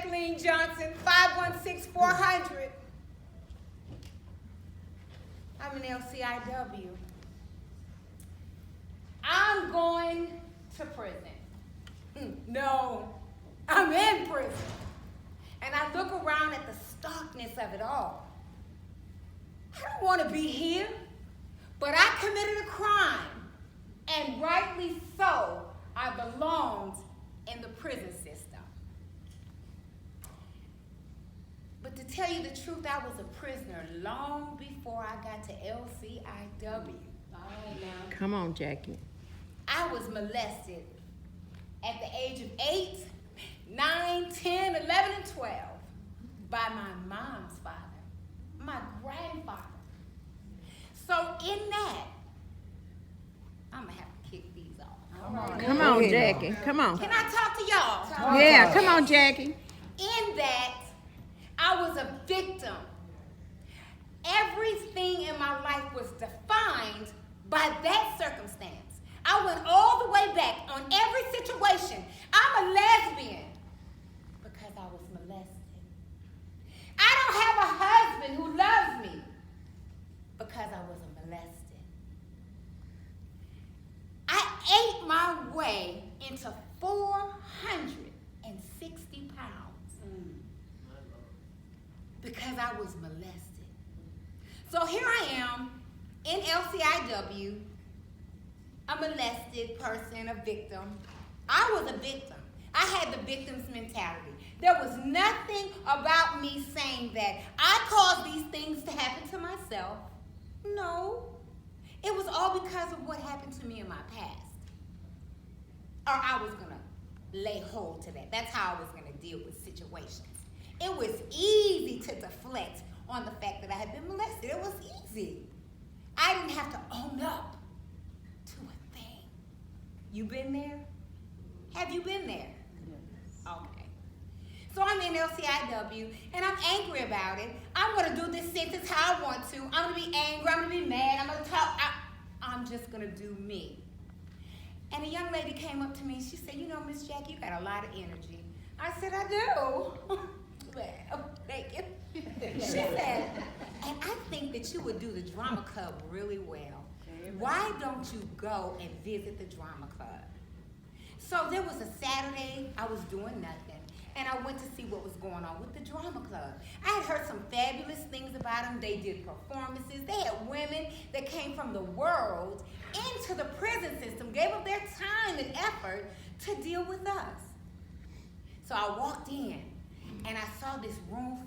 Kathleen Johnson, 516-400. I'm an LCIW. I'm going to prison. No, I'm in prison. And I look around at the starkness of it all. I don't want to be here, but I committed a crime, and rightly so, I belonged in the prison system. But to tell you the truth, I was a prisoner long before I got to LCIW. Come on, Jackie. I was molested at the age of 8, 9, 10, 11, and 12 by my mom's father, my grandfather. So in that, I'm going to have to kick these off. Come on, Jackie. Come on. Can I talk to y'all? Yeah, come on, Jackie. In that, I was a victim. Everything in my life was defined by that circumstance. I went all the way back on every situation. I'm a lesbian because I was molested. I don't have a husband who loves me because I was molested. I ate my way into 460 pounds because I was molested. So here I am in LCIW, a molested person, a victim. I was a victim. I had the victim's mentality. There was nothing about me saying that I caused these things to happen to myself. No. It was all because of what happened to me in my past. Or I was going to lay hold to that. That's how I was going to deal with situations. It was easy to deflect on the fact that I had been molested. It was easy. I didn't have to own up to a thing. You been there? Have you been there? Yes. Okay. So I'm in LCIW, and I'm angry about it. I'm going to do this sentence how I want to. I'm going to be angry. I'm going to be mad. I'm going to talk. I'm just going to do me. And a young lady came up to me. She said, you know, Miss Jackie, you got a lot of energy. I said, I do. Well, thank you. She said, and I think that you would do the drama club really well. Why don't you go and visit the drama club? So there was a Saturday, I was doing nothing, and I went to see what was going on with the drama club. I had heard some fabulous things about them. They did performances. They had women that came from the world into the prison system, gave up their time and effort to deal with us. So I walked in, and I saw this room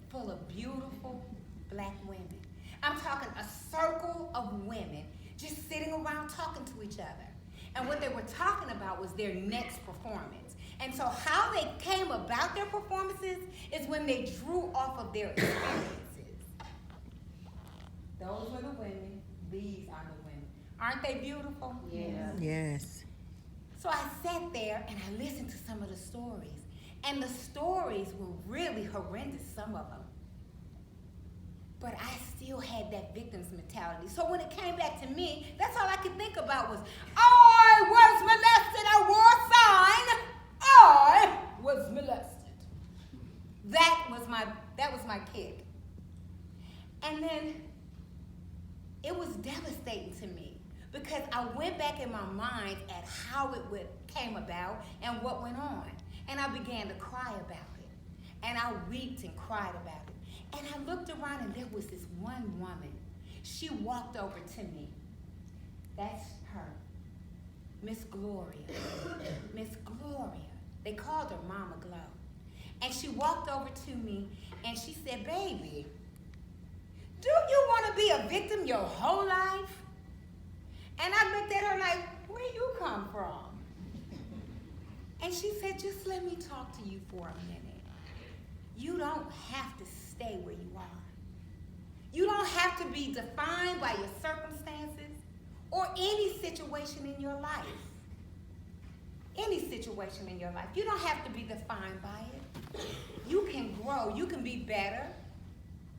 full of beautiful black women. I'm talking a circle of women just sitting around talking to each other. And what they were talking about was their next performance. And so how they came about their performances is when they drew off of their experiences. Those were the women. These are the women. Aren't they beautiful? Yes. Yes. So I sat there and I listened to some of the stories. And the stories were really horrendous, some of them. But I still had that victim's mentality. So when it came back to me, that's all I could think about was, I was molested. I wore a sign. I was molested. That was my kick. And then it was devastating to me because I went back in my mind at how it came about and what went on. And I began to cry about it. And I wept and cried about it. And I looked around and there was this one woman. She walked over to me. That's her. Miss Gloria. Miss Gloria. They called her Mama Glow. And she walked over to me and she said, baby, do you want to be a victim your whole life? And I looked at her like, where you come from? And she said, just let me talk to you for a minute. You don't have to stay where you are. You don't have to be defined by your circumstances or any situation in your life. Any situation in your life. You don't have to be defined by it. You can grow. You can be better.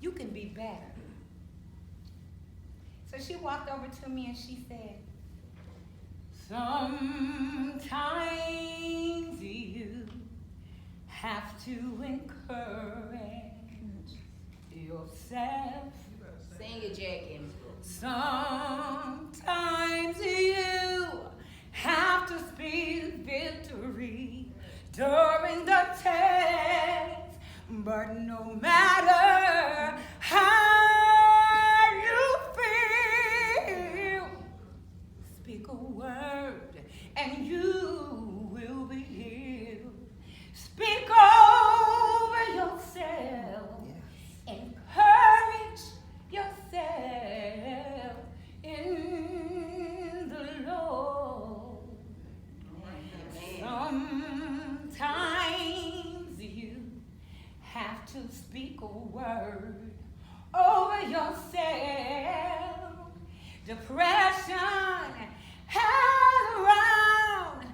You can be better. So she walked over to me and she said, sometimes you have to encourage yourself. Sing it, Jackie. Sometimes you have to speak victory during the test, but no matter how you feel, speak a word and you will be healed. Speak over yourself. Encourage yourself in the Lord. Sometimes you have to speak a word over yourself. Depression has around,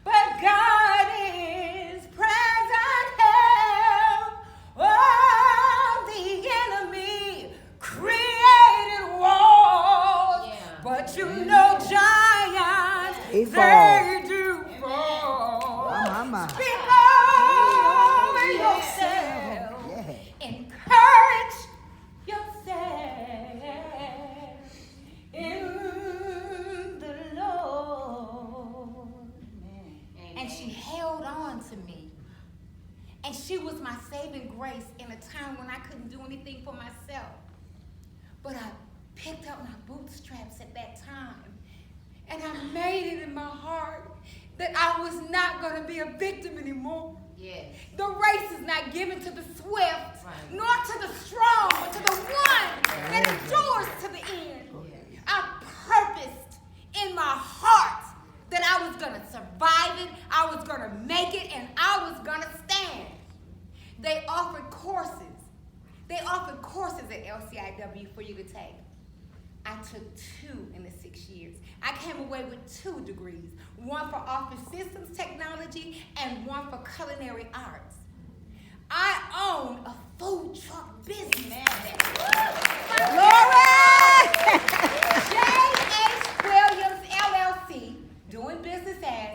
but God is present help. Oh, the enemy created walls, but you know giants, He they falls. do fall. Mama. Speak over yourself. Encourage yourself in the Lord. And she held on to me. And she was my saving grace in a time when I couldn't do anything for myself. But I picked up my bootstraps at that time. And I made it in my heart that I was not going to be a victim anymore. Yes. The race is not given to the swift, nor to the strong, but to the one that endures to the end. I purposed in my heart that I was going to survive it, I was going to make it, and I was going to stand. They offered courses. They offered courses at LCIW for you to take. I took 2 in the 6 years. I came away with 2 degrees, one for office systems technology and one for culinary arts. I own a food truck business. Glory! J.H. Williams, LLC, doing business as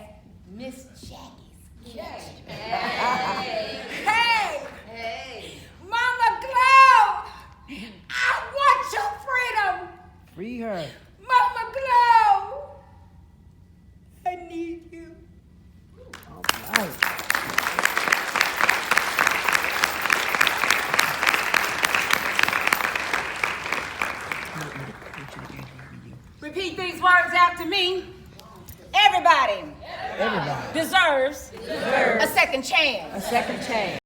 Miss Jackie's Kitchen. Hey! Mama Glow! I want your freedom! Free her. Mama Glow! I need you. All right. Repeat these words after me. Everybody Everybody. deserves a second chance. A second chance.